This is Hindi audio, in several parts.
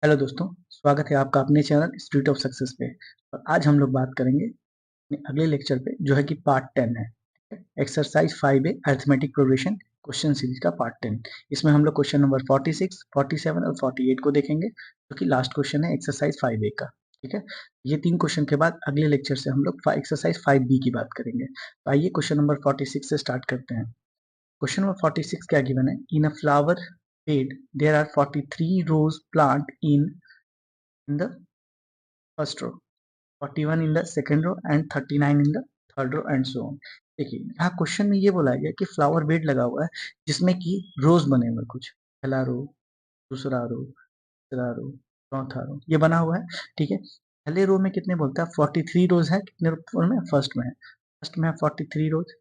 हेलो दोस्तों, स्वागत है आपका अपने चैनल स्ट्रीट ऑफ सक्सेस पे। और आज हम लोग बात करेंगे अपने अगले लेक्चर पे जो है कि पार्ट 10 है। Exercise 5A arithmetic progression question series का पार्ट 10। इसमें हम लोग क्वेश्चन नंबर 46, 47 और 48 को देखेंगे जो कि लास्ट क्वेश्चन है एक्सरसाइज 5A का। ठीक है, ये 3 क्वेश्चन के बाद अगले लेक्चर से हम लोग एक्सरसाइज 5B की बात करेंगे। तो आइए क्वेश्चन नंबर 46 से स्टार्ट करते हैं। क्वेश्चन नंबर 46 क्या गिवन है? In a flower bed there are 43 rose plant in the first row, 41 in the second row and 39 in the third row and so on। देखिए यहाँ क्वेश्चन में ये बोला गया कि फ्लावर बेड लगा हुआ है जिसमें कि रोज बने हुए कुछ, पहला रो, दूसरा रो, तीसरा रो, चौथा रो, ये बना हुआ है। ठीक है, पहले रो में कितने बोलता है? 43 रोज है। कितने रो में? फर्स्ट में है। फर्स्ट में है 43 रोज।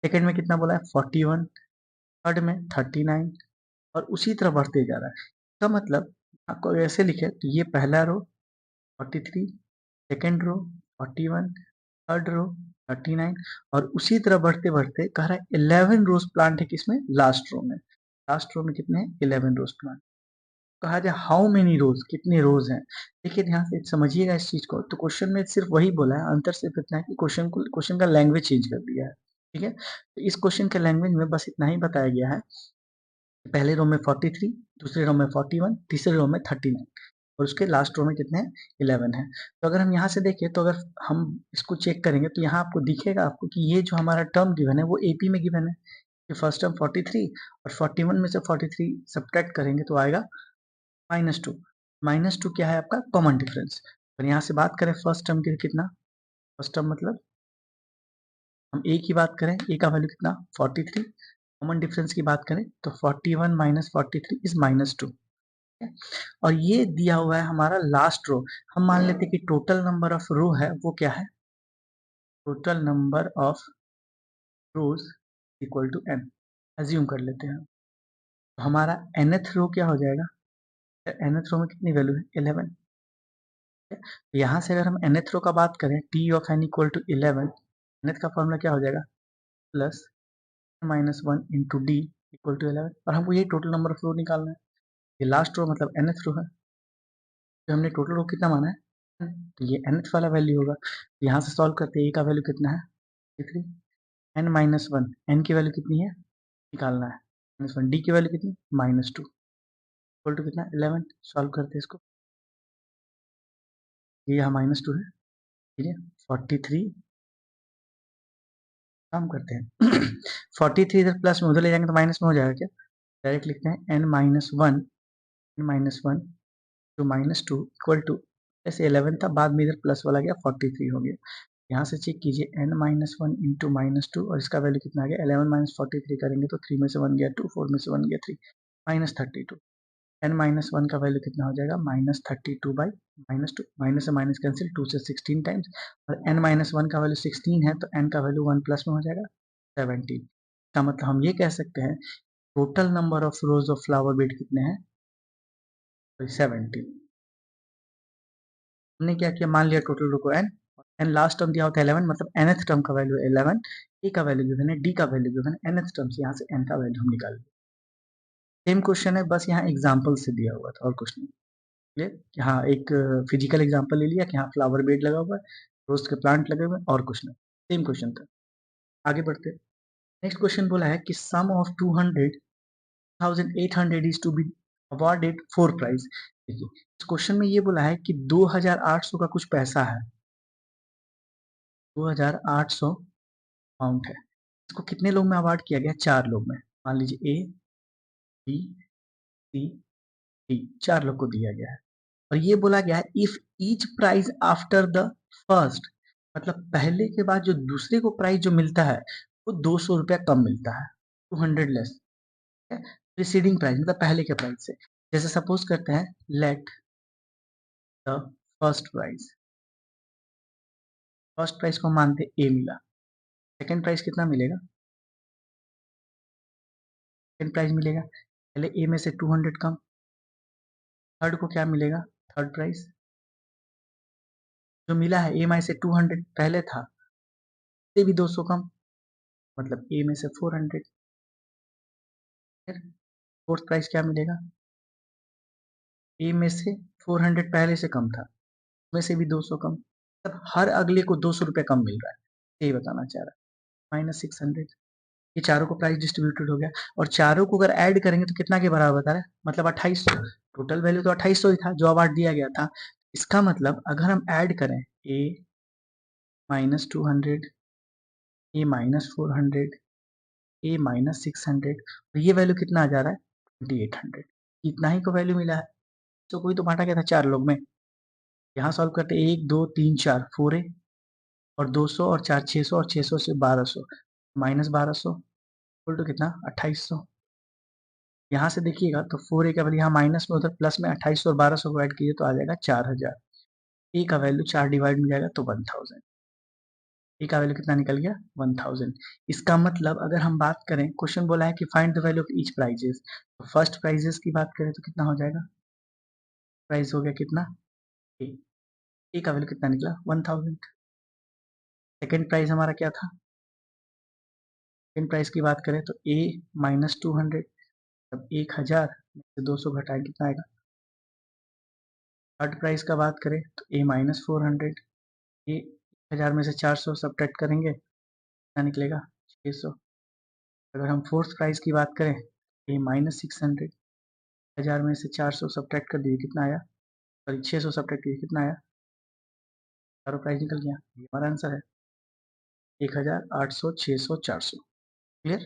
सेकंड में कितना बोला है? 41। थर्ड में 39 और उसी तरह बढ़ते जा रहा है। इसका मतलब आपको ऐसे लिखे तो ये पहला रो 43, सेकेंड रो 41, थर्ड रो 39 और उसी तरह बढ़ते बढ़ते कह रहा है 11 रोज प्लांट है। किसमें? लास्ट रो में। लास्ट रो में कितने हैं? 11 रोज प्लांट। कहा जाए हाउ मेनी रोज, कितने रोज हैं। देखिए ध्यान से समझिएगा इस चीज को। तो क्वेश्चन में सिर्फ वही बोला है, अंतर सिर्फ इतना है कि क्वेश्चन का लैंग्वेज चेंज कर दिया है। ठीक है, तो इस क्वेश्चन के लैंग्वेज में बस इतना ही बताया गया है। पहले रो में 43, दूसरे रो में 41, तीसरे रो में 39 और उसके लास्ट रो में कितने हैं? 11 है। तो अगर हम यहाँ से देखें तो अगर हम इसको चेक करेंगे तो यहाँ आपको दिखेगा आपको कि ये जो हमारा टर्म गिवन है वो एपी में गिवन है। कि फर्स्ट टर्म 43 और 41 में से 43 सब्ट्रैक्ट करेंगे तो आएगा -2। -2 क्या है? आपका कॉमन डिफरेंस। और यहाँ से बात करें फर्स्ट टर्म की कितना? फर्स्ट टर्म मतलब हम ए की बात करें, ए का वैल्यू कितना? 43। कॉमन डिफरेंस की बात करें तो 41 माइनस 43 इज -2। और ये दिया हुआ है हमारा लास्ट रो। हम मान लेते हैं कि टोटल नंबर ऑफ रो है वो क्या है? Total number of rows equal to n। Assume कर लेते हैं। तो हमारा nth रो क्या हो जाएगा? nth रो में कितनी वैल्यू है? 11। तो यहाँ से अगर हम nth रो का बात करें t of n equal to 11, nth का फॉर्मूला क्या हो जाएगा? Plus -1 into D equal to 11। और हमको ये टोटल नंबर ऑफ रो निकालना है। ये लास्ट रो मतलब nth रो है। तो हमने टोटल रो कितना माना है? तो ये nth वाला वैल्यू होगा। यहाँ से सॉल्व करते हैं। ए का वैल्यू कितना है? 3। n माइनस वन, एन की वैल्यू कितनी है? निकालना है। -1 डी की वैल्यू कितनी? -2 इक्वल टू कितना? 11। सॉल्व करते हैं इसको। ये यहाँ -2 है। ठीक है, 43 काम करते हैं 43 इधर प्लस में, उधर ले जाएंगे तो माइनस में हो जाएगा क्या? डायरेक्ट लिखते हैं n-1 टू -2 इक्वल टू, ऐसे 11 था बाद में इधर प्लस वाला गया 43 हो गया। यहाँ से चेक कीजिए n-1 इंटू -2 और इसका वैल्यू कितना आ गया? 11 माइनस 43 करेंगे तो 3 में से 1 गया 2, 4 में से 1 गया 3, -32। n-1 का वैल्यू कितना हो जाएगा? -32 बाई -2। माइनस से माइनस कैंसिल, 2 से 16 टाइम्स और n-1 का वैल्यू 16 है तो n का वैल्यू 1 प्लस में हो जाएगा 17। इसका मतलब हम ये कह सकते हैं total number of rose of flower bed कितने हैं? 70। हमने क्या किया? मान लिया टोटल रो को n, एन लास्ट टर्म दिया होता है 11, मतलब nth टर्म का वैल्यू 11, ए का वैल्यू गिवन है, डी का वैल्यू गिवन है, nth टर्म से यहाँ से n का वैल्यू हम निकाल दिए। सेम क्वेश्चन है, बस यहाँ एग्जाम्पल से दिया हुआ था और कुछ नहीं। क्लियर? हाँ, एक फिजिकल एग्जाम्पल ले लिया कि हाँ फ्लावर बेड लगा हुआ है, रोज के प्लांट लगे हुए हैं और कुछ नहीं। सेम क्वेश्चन था। आगे बढ़ते। नेक्स्ट क्वेश्चन बोला है कि sum of 200,800 is to be awarded four prize. देखिए इस क्वेश्चन में ये बोला है कि 2800 का कुछ पैसा है, 2800 अमाउंट है। इसको कितने लोग में अवार्ड किया गया? 4 लोग में। मान लीजिए ए, बी, सी, डी, 4 लोग को दिया गया है। और ये बोला गया है if each prize after the first, मतलब पहले के बाद जो दूसरे को प्राइज जो मिलता है वो 200 रुपया कम मिलता है, 200 लेस। प्रीसीडिंग प्राइस मतलब पहले के प्राइस से। जैसे सपोज करते हैं let the first price, first price को मानते ए मिला, सेकंड प्राइस कितना मिलेगा? सेकंड प्राइस मिलेगा पहले ए में से 200 कम। थर्ड को क्या मिलेगा? थर्ड प्राइस जो मिला है ए में से 200 पहले था से भी 200 कम, मतलब ए में से 400। फिर फोर्थ प्राइस क्या मिलेगा? ए में से 400 पहले से कम था, में से भी 200 कम, मतलब हर अगले को 200 रुपये कम मिल रहा है, यही बताना चाह रहा है। -600, ये चारों को प्राइस डिस्ट्रीब्यूटेड हो गया, और चारों को अगर ऐड करेंगे तो कितना के बराबर बता रहा है, मतलब 2800। टोटल वैल्यू तो 2800 ही था जो अब दिया गया था। इसका मतलब अगर हम ऐड करें ए -200, ए -400, ए -600, तो ये वैल्यू कितना आ जा रहा है, 2800। इतना ही को वैल्यू मिला है, तो कोई तो बांटा गया था 4 लोग में। यहाँ सॉल्व करते 1 2 3 4 4a, और 200 और 4 600, और 600 से 1200, -1200 इक्वल टू कितना, 2800। यहाँ से देखिएगा तो 4a का वैल्यू यहाँ माइनस में, उधर प्लस में 2800 और 1200 को ऐड कीजिए तो आ जाएगा 4000। ए का वैल्यू 4 डिवाइड में जाएगा तो 1000। ए का वैल्यू कितना निकल गया, 1000। इसका मतलब अगर हम बात करें, क्वेश्चन बोला है कि find the value of each prizes, तो फर्स्ट प्राइजेस की बात करें तो कितना हो जाएगा, प्राइस हो गया कितना, ए। ए का वैल्यू कितना निकला, 1000। सेकेंड प्राइस हमारा क्या था, सेकेंड प्राइस की बात करें तो ए -200, अब 1000 से 200 घटाए कितना आएगा। थर्ड प्राइस का बात करें तो ए -400, ये 1000 में से 400 सब्ट्रैक्ट करेंगे, कितना निकलेगा, 600। अगर हम फोर्थ प्राइस की बात करें, ए -600, 1000 में से 400 सब्ट्रैक्ट कर दिए, कितना आया, सॉरी 600 सब्ट्रैक्ट किए, कितना आया, चारों प्राइस निकल गया। ये हमारा आंसर है 1000, 800, 600, 400। क्लियर।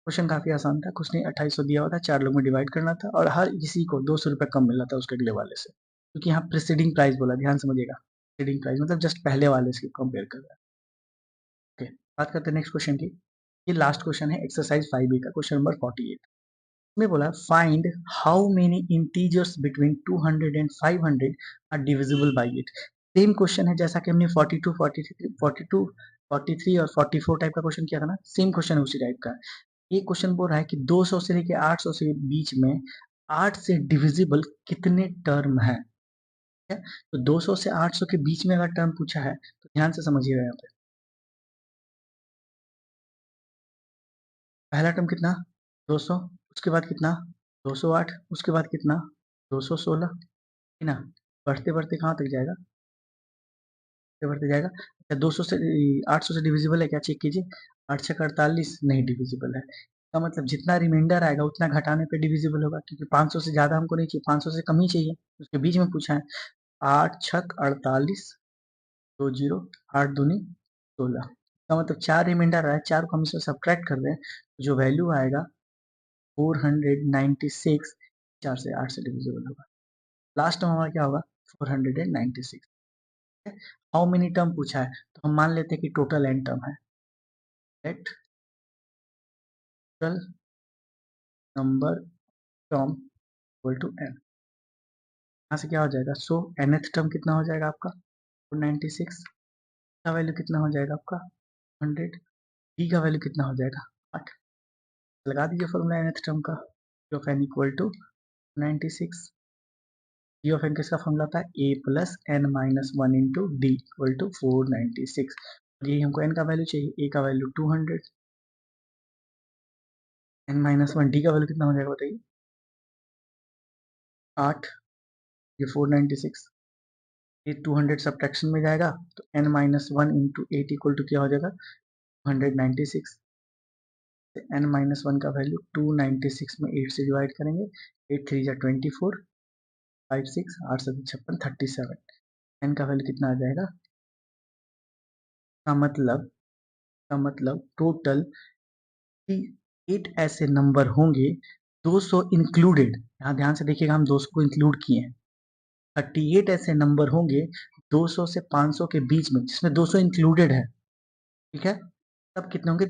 क्वेश्चन काफी आसान था, कुछ नहीं, 2800 दिया हुआ था, 4 लोग में डिवाइड करना था, और हर किसी को 200 रुपये कम मिला था उसके अगले वाले से, क्योंकि यहाँ प्रीसीडिंग प्राइस बोला, ध्यान समझिएगा, प्रीसीडिंग प्राइस मतलब जस्ट पहले वाले से कंपेयर कर रहा है। ओके, बात करते हैं नेक्स्ट क्वेश्चन की। ये लास्ट क्वेश्चन है एक्सरसाइज 5b का, क्वेश्चन नंबर 48 में बोला find how many integers between 200 and 500 are divisible by it. Same question है जैसा कि हमने 42, 43, 42, 43 और 44 टाइप का क्वेश्चन किया था ना, सेम क्वेश्चन है उसी टाइप का। ये क्वेश्चन बोल रहा है कि 200 से लेके 800 से बीच में 8 से डिविजिबल कितने टर्म है। ठीक है, तो 200 से 800 के बीच में अगर टर्म पूछा है तो ध्यान से समझिएगा। यहाँ पे पहला टर्म कितना, 200, उसके बाद कितना, 208, उसके बाद कितना, 216, है ना। बढ़ते बढ़ते कहाँ तक जाएगा, बढ़ते जाएगा। अच्छा, 200 से 800 से डिविजिबल है क्या, चेक कीजिए। 8 छः 48, नहीं डिविजिबल है। इसका मतलब जितना रिमाइंडर आएगा उतना घटाने पे डिविजिबल होगा, क्योंकि 500 से ज़्यादा हमको नहीं चाहिए, 500 से कम ही चाहिए, उसके बीच में पूछा है। 8 छक 48, 2 जीरो, 8 दूनी 16। इसका मतलब 4 रिमाइंडर आ रहा है, 4 को हम इसमें सब्ट्रैक्ट कर रहे हैं, जो वैल्यू आएगा 496, 4 से 8 से डिविजिबल होगा। लास्ट में हमारा क्या होगा, 496। हाउ मेनी टर्म पूछा है, तो हम मान लेते हैं कि टोटल एन टर्म है। Let total number term equal to n. यहाँ से क्या हो जाएगा, सो nth टर्म कितना हो जाएगा आपका, 496 का वैल्यू कितना हो जाएगा आपका 100, डी का वैल्यू कितना हो जाएगा 8। लगा दीजिए फॉर्मूला nth टर्म का, G of N equal to 96। G of N किसका फॉर्मूला था, A plus N minus one into D equal to 496। ये हमको एन का वैल्यू चाहिए, ए का value 200, N minus one, D का वैल्यू कितना हो जाएगा बताइए, 8, ये 496, ये 200 सब्ट्रैक्शन में जाएगा तो n minus one into eight equal to क्या हो जाएगा 196। n माइनस वन का वैल्यू 296 में 8 से डिवाइड करेंगे, 8 3 जा 24, 5 6 8 7 56 37। n का वैल्यू कितना आ जाएगा, का मतलब टोटल 8 ऐसे नंबर होंगे, 200 इंक्लूडेड, यहाँ ध्यान से देखिएगा हम 200 को इंक्लूड किए हैं। 38 ऐसे नंबर होंगे 200 से 500 के बीच में, जिसमें 200 इंक्लूडेड है। ठीक है, तब कितने होंगे,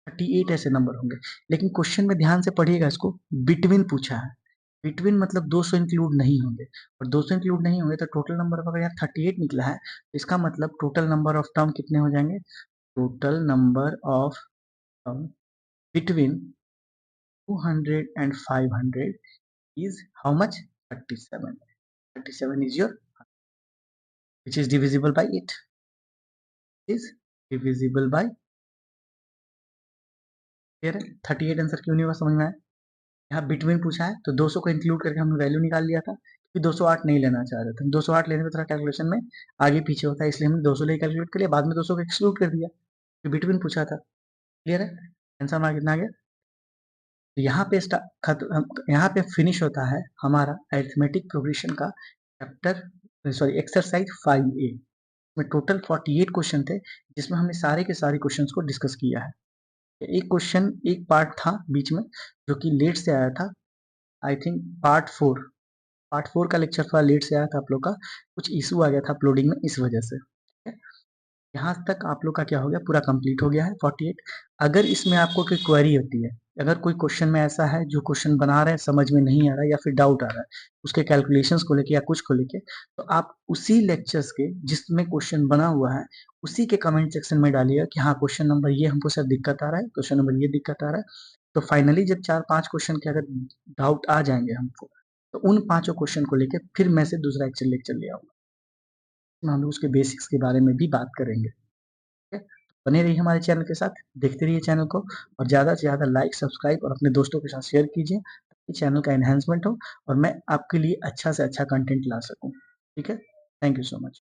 38 ऐसे नंबर होंगे। लेकिन क्वेश्चन में ध्यान से पढ़िएगा, इसको बिटवीन पूछा है, बिटवीन मतलब 200 इंक्लूड नहीं होंगे, और 200 इंक्लूड नहीं होंगे तो टोटल नंबर अगर यहाँ 38 निकला है, तो इसका मतलब टोटल नंबर ऑफ टर्म कितने हो जाएंगे, total number of term between 200 and 500 is how much, 37। 37 is your, which is divisible by it, is divisible by, clear है। 38 आंसर क्यों नहीं हुआ समझ में आया। यहाँ बिटवीन पूछा है तो 200 को इंक्लूड करके हमने वैल्यू निकाल लिया था, कि 208 नहीं लेना चाह रहे थे। 208 लेने पे थोड़ा कैलकुलेशन में आगे पीछे होता है, इसलिए हमने 200 लेके कैलकुलेट कर लिया, बाद में 200 को एक्सक्लूड कर दिया। फिर बिटवीन पूछा था। क्लियर है? आंसर हमारा कितना आ गया? तो यहाँ पे फिनिश होता है हमारा अरिथमेटिक प्रोग्रेशन का चैप्टर, सॉरी एक्सरसाइज 5A में टोटल 48 क्वेश्चन थे, जिसमें हमने सारे के सारे क्वेश्चंस को डिस्कस किया है। एक क्वेश्चन, एक पार्ट था बीच में जो कि लेट से आया था, आई थिंक पार्ट 4 का लेक्चर थोड़ा लेट से आया था आप लोग का, कुछ इशू आ गया था अपलोडिंग में, इस वजह से। यहाँ तक आप लोग का क्या हो गया, पूरा कंप्लीट हो गया है 48। अगर इसमें आपको कोई क्वेरी होती है, अगर कोई क्वेश्चन में ऐसा है जो क्वेश्चन बना रहे हैं समझ में नहीं आ रहा है या फिर डाउट आ रहा है उसके कैलकुलेशंस को लेके या कुछ को लेके, तो आप उसी लेक्चर्स के जिसमें क्वेश्चन बना हुआ है उसी के कमेंट सेक्शन में डालिएगा कि हाँ क्वेश्चन नंबर ये हमको सर दिक्कत आ रहा है, क्वेश्चन नंबर ये दिक्कत आ रहा है। तो फाइनली जब 4-5 क्वेश्चन के अगर डाउट आ जाएंगे हमको, तो उन पांचों क्वेश्चन को लेके फिर मैं से दूसरा एक्सेल लेक्चर ले आऊंगा, हम लोग उसके बेसिक्स के बारे में भी बात करेंगे। ठीक है? तो बने रहिए हमारे चैनल के साथ, देखते रहिए चैनल को, और ज़्यादा से ज़्यादा लाइक, सब्सक्राइब और अपने दोस्तों के साथ शेयर कीजिए ताकि चैनल का एनहेंसमेंट हो और मैं आपके लिए अच्छा से अच्छा कंटेंट ला सकूं। ठीक है? Thank you so much.